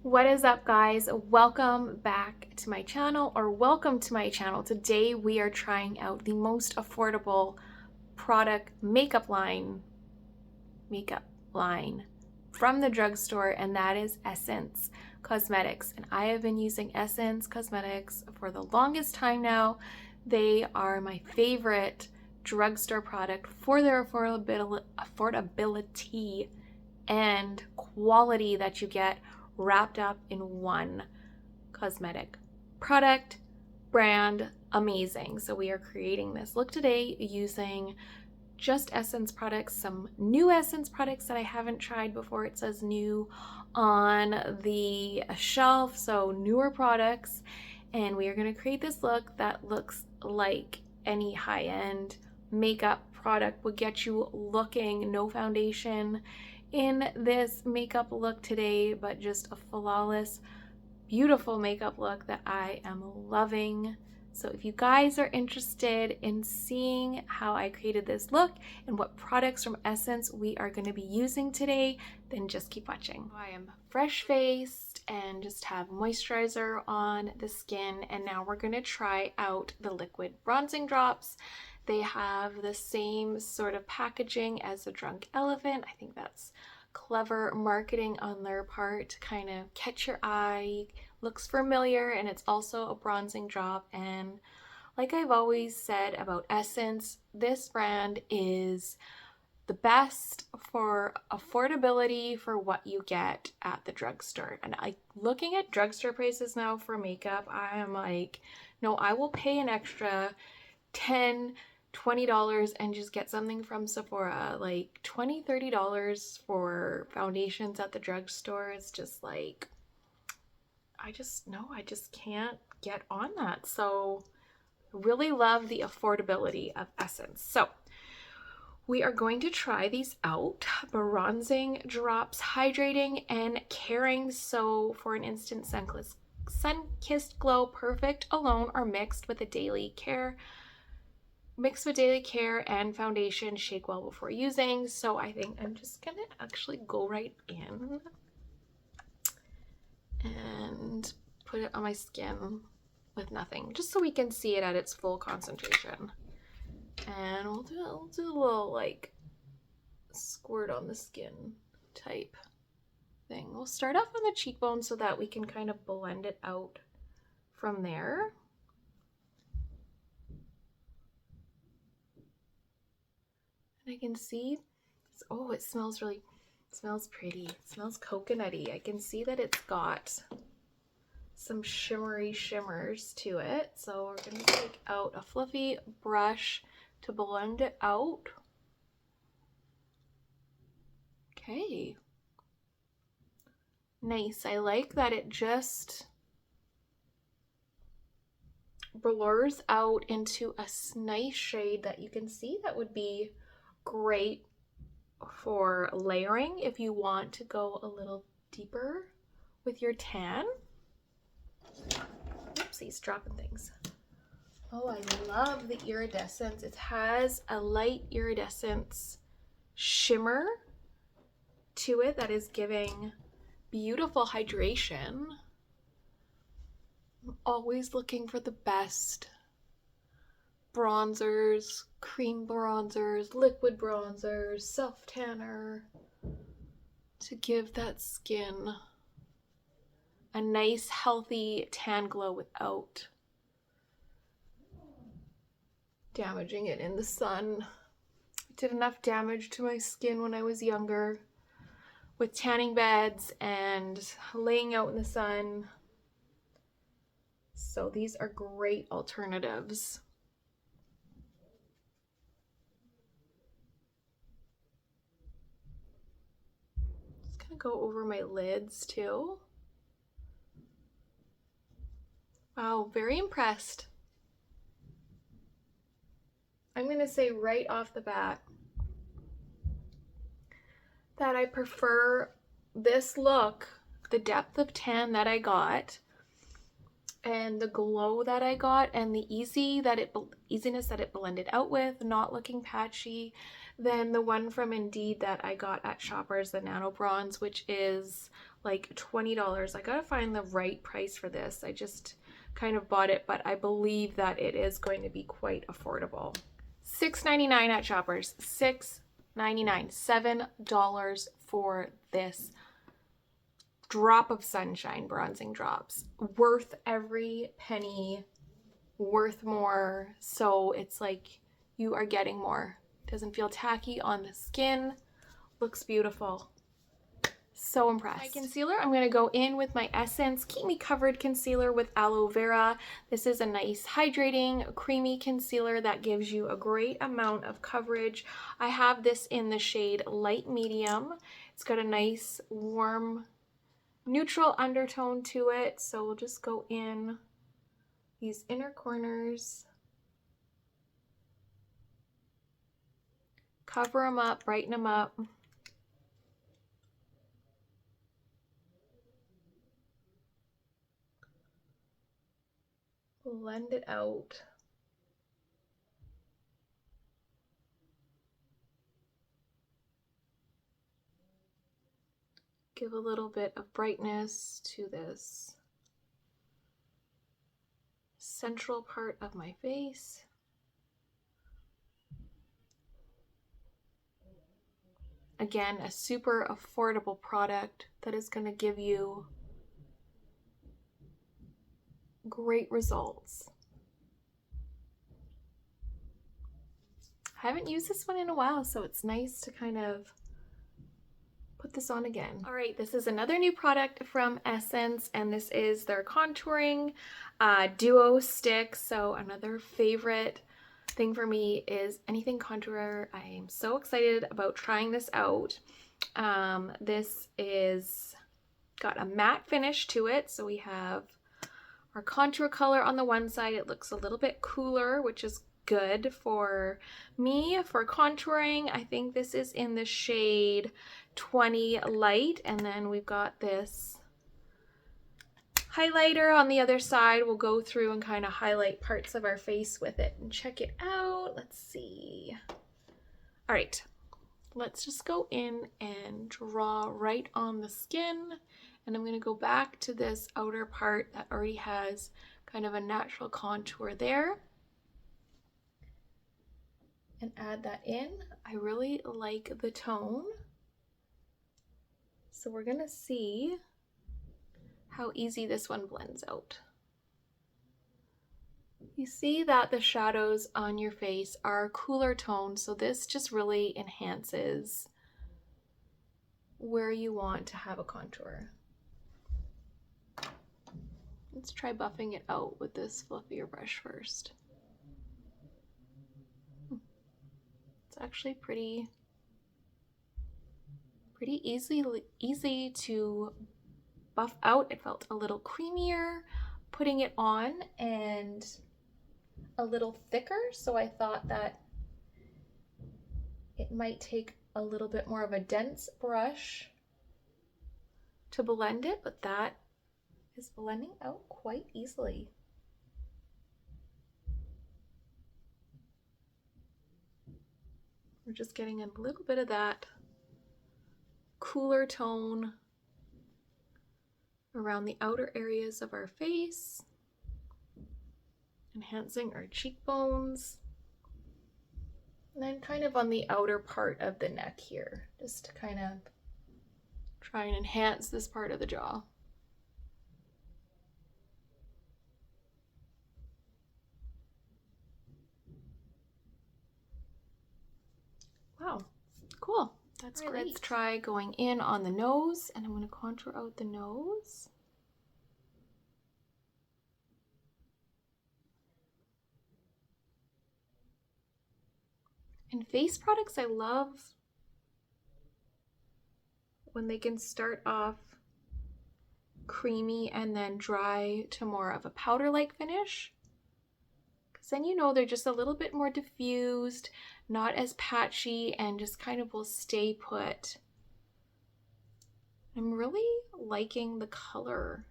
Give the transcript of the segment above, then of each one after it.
What is up, guys? Welcome back to my channel, or welcome to my channel. Today we are trying out the most affordable product makeup line from the drugstore, and that is Essence Cosmetics. And I have been using Essence Cosmetics for the longest time now. They are my favorite drugstore product for their affordability and quality that you get wrapped up in one cosmetic product, brand, amazing. So we are creating this look today using just Essence products, some new Essence products that I haven't tried before. It says new on the shelf, so newer products. And we are going to create this look that looks like any high-end makeup product would get you looking. No foundation in this makeup look today, but just a flawless, beautiful makeup look that I am loving. So if you guys are interested in seeing how I created this look and what products from Essence we are going to be using today, then just keep watching. I am fresh-faced and just have moisturizer on the skin, and now we're going to try out the liquid bronzing drops. They have the same sort of packaging as the Drunk Elephant. I think that's clever marketing on their part to kind of catch your eye. Looks familiar, and it's also a bronzing drop. And like I've always said about Essence, this brand is the best for affordability for what you get at the drugstore. And looking at drugstore prices now for makeup, I am like, no, I will pay an extra $10, $20 and just get something from Sephora. Like $20, $30 for foundations at the drugstore is just like, I just can't get on that. So really love the affordability of Essence. So we are going to try these out. Bronzing drops, hydrating and caring. So for an instant sun-kissed glow, perfect alone or mixed with daily care and foundation. Shake well before using. So I think I'm just gonna actually go right in and put it on my skin with nothing, just so we can see it at its full concentration. And we'll do a little like squirt on the skin type thing. We'll start off on the cheekbone so that we can kind of blend it out from there. And I can see, oh, it smells pretty. It smells coconutty. I can see that it's got some shimmers to it. So we're going to take out a fluffy brush to blend it out. Okay. Nice. I like that it just blurs out into a nice shade that you can see that would be great for layering if you want to go a little deeper with your tan. Oopsies, dropping things. Oh, I love the iridescence. It has a light iridescence shimmer to it that is giving beautiful hydration. I'm always looking for the best bronzers, cream bronzers, liquid bronzers, self-tanner to give that skin a nice healthy tan glow without damaging it in the sun. I did enough damage to my skin when I was younger with tanning beds and laying out in the sun. So these are great alternatives. Just gonna go over my lids too. Wow, very impressed. I'm gonna say right off the bat that I prefer this look, the depth of tan that I got and the glow that I got and the easiness that it blended out with, not looking patchy, than the one from Indeed that I got at Shoppers, the Nano Bronze, which is like $20. I gotta find the right price for this. I just kind of bought it, but I believe that it is going to be quite affordable. $6.99 at Shoppers. $6.99. $7 for this drop of sunshine bronzing drops. Worth every penny, worth more. So it's like you are getting more. Doesn't feel tacky on the skin. Looks beautiful. So impressed. My concealer, I'm going to go in with my Essence Keep Me Covered Concealer with Aloe Vera. This is a nice hydrating, creamy concealer that gives you a great amount of coverage. I have this in the shade Light Medium. It's got a nice, warm, neutral undertone to it. So we'll just go in these inner corners. Cover them up, brighten them up. Blend it out. Give a little bit of brightness to this central part of my face. Again, a super affordable product that is going to give you great results. I haven't used this one in a while, so it's nice to kind of put this on again. All right, this is another new product from Essence, and this is their contouring duo stick. So another favorite thing for me is anything contour. I am so excited about trying this out. This is got a matte finish to it, so we have our contour color on the one side. It looks a little bit cooler, which is good for me for contouring. I think this is in the shade 20 Light, and then we've got this highlighter on the other side. We'll go through and kind of highlight parts of our face with it and check it out. Let's see. All right, let's just go in and draw right on the skin. And I'm going to go back to this outer part that already has kind of a natural contour there and add that in. I really like the tone. So we're going to see how easy this one blends out. You see that the shadows on your face are cooler tones, so this just really enhances where you want to have a contour. Let's try buffing it out with this fluffier brush first. It's actually pretty easy to buff out. It felt a little creamier putting it on and a little thicker, so I thought that it might take a little bit more of a dense brush to blend it, but that is blending out quite easily. We're just getting a little bit of that cooler tone around the outer areas of our face, enhancing our cheekbones, and then kind of on the outer part of the neck here, just to kind of try and enhance this part of the jaw. Wow, cool. That's great. Let's try going in on the nose, and I'm going to contour out the nose. In face products, I love when they can start off creamy and then dry to more of a powder-like finish. Because then you know they're just a little bit more diffused, not as patchy, and just kind of will stay put. I'm really liking the color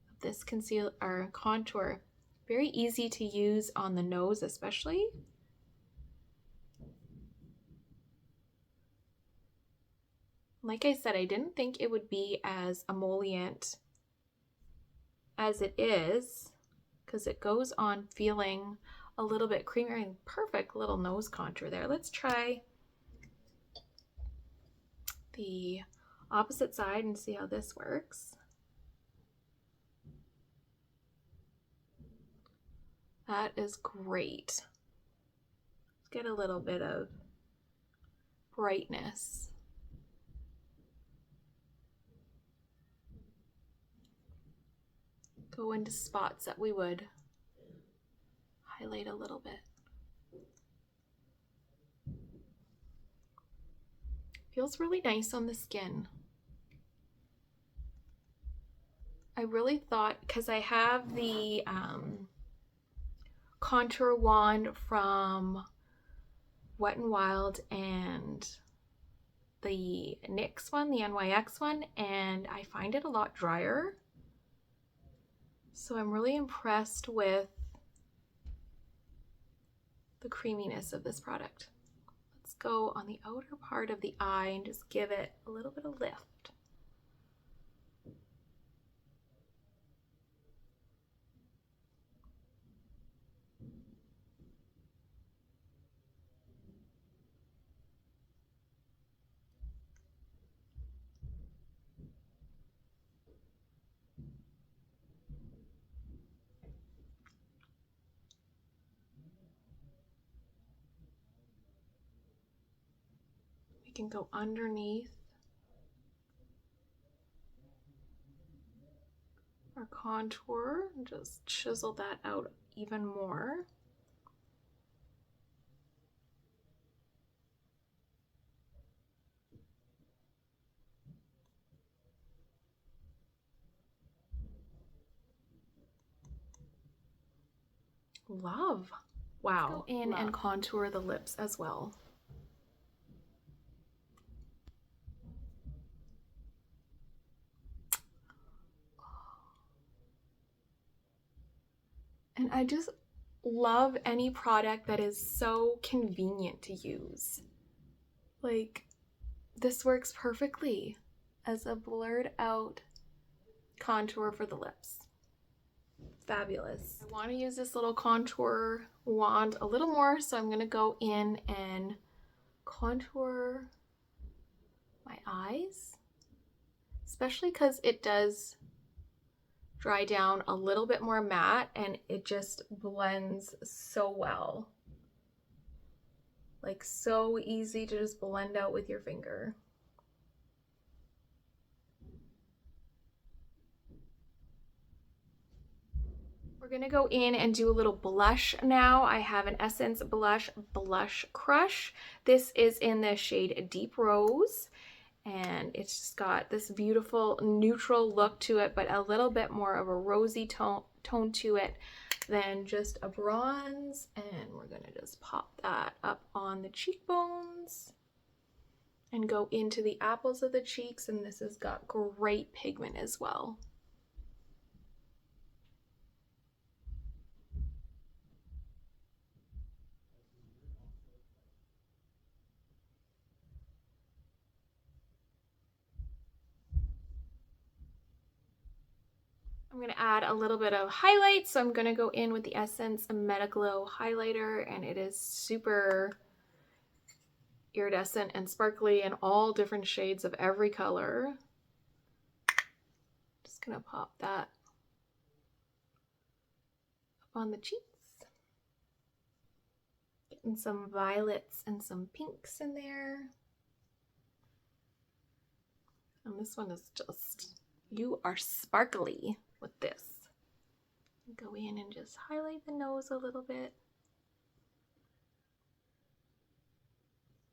of this concealer or contour. Very easy to use on the nose especially. Like I said, I didn't think it would be as emollient as it is, because it goes on feeling a little bit creamier. And perfect little nose contour there. Let's try the opposite side and see how this works. That is great. Let's get a little bit of brightness. Go into spots that we would highlight a little bit. Feels really nice on the skin. I really thought, because I have the contour wand from Wet n Wild and the NYX one, the NYX one, and I find it a lot drier. So I'm really impressed with the creaminess of this product. Let's go on the outer part of the eye and just give it a little bit of lift. We can go underneath our contour and just chisel that out even more. Love. Wow. Let's go in and contour the lips as well. And I just love any product that is so convenient to use. Like, this works perfectly as a blurred out contour for the lips. Fabulous. I want to use this little contour wand a little more, so I'm going to go in and contour my eyes, especially because it does dry down a little bit more matte and it just blends so well. Like, so easy to just blend out with your finger. We're gonna go in and do a little blush now. I have an Essence Blush Crush. This is in the shade Deep Rose, and it's just got this beautiful neutral look to it, but a little bit more of a rosy tone to it than just a bronze. And we're gonna just pop that up on the cheekbones and go into the apples of the cheeks, and this has got great pigment as well. I'm going to add a little bit of highlight, so I'm going to go in with the Essence Metaglow highlighter, and it is super iridescent and sparkly in all different shades of every color. Just going to pop that up on the cheeks. Getting some violets and some pinks in there. And this one is just, you are sparkly with this. Go in and just highlight the nose a little bit.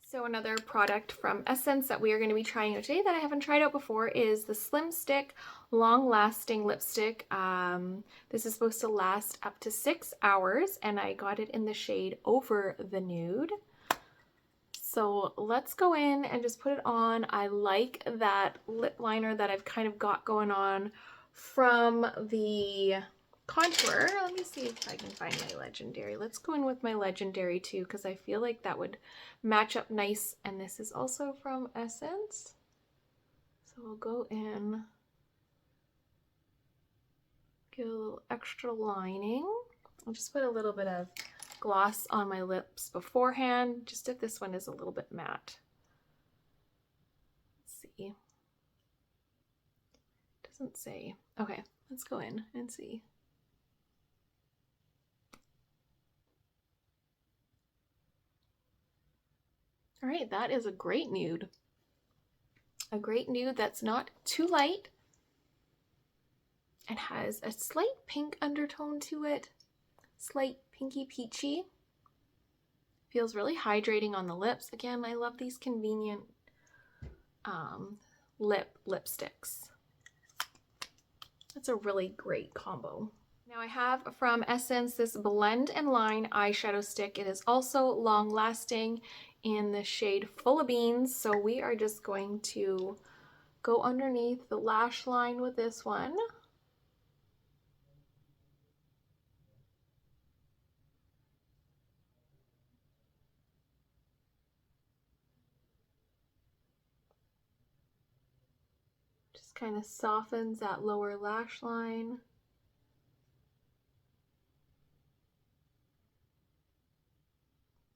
So another product from Essence that we are going to be trying out today that I haven't tried out before is the Slim Stick Long Lasting Lipstick. This is supposed to last up to 6 hours, and I got it in the shade Over The Nude. So let's go in and just put it on. I like that lip liner that I've kind of got going on from the contour. Let me see if I can find my Legendary. Let's go in with my Legendary too, because I feel like that would match up nice. And this is also from Essence. So we'll go in, give a little extra lining. I'll just put a little bit of gloss on my lips beforehand, just if this one is a little bit matte. Let's see. Doesn't say. Okay, let's go in and see. All right, that is a great nude. A great nude that's not too light and has a slight pink undertone to it. Slight pinky peachy. Feels really hydrating on the lips. Again, I love these convenient lipsticks. That's a really great combo. Now I have from Essence this Blend and Line eyeshadow stick. It is also long lasting in the shade Full of Beans. So we are just going to go underneath the lash line with this one. Just kind of softens that lower lash line.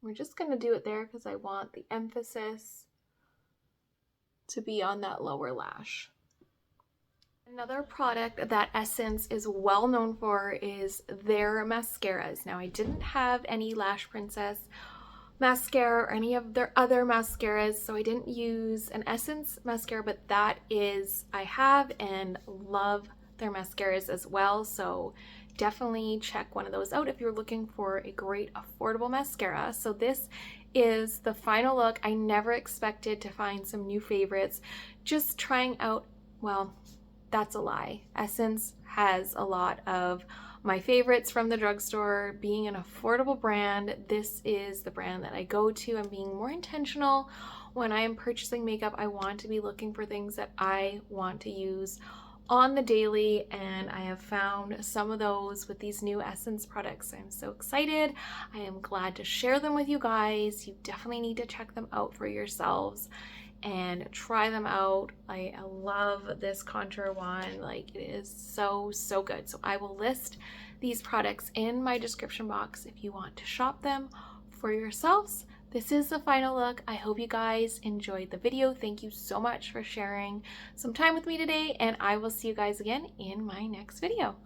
We're just going to do it there because I want the emphasis to be on that lower lash. Another product that Essence is well known for is their mascaras. Now I didn't have any Lash Princess mascara or any of their other mascaras, so I didn't use an Essence mascara, but that is, I have and love their mascaras as well. So definitely check one of those out if you're looking for a great affordable mascara. So this is the final look. I never expected to find some new favorites. Just trying out, well, that's a lie. Essence has a lot of my favorites from the drugstore. Being an affordable brand, this is the brand that I go to. I'm being more intentional when I am purchasing makeup. I want to be looking for things that I want to use on the daily, and I have found some of those with these new Essence products. I'm so excited. I am glad to share them with you guys. You definitely need to check them out for yourselves and try them out. I love this contour one. Like, it is so good. So I will list these products in my description box if you want to shop them for yourselves. This is the final look. I hope you guys enjoyed the video. Thank you so much for sharing some time with me today, and I will see you guys again in my next video.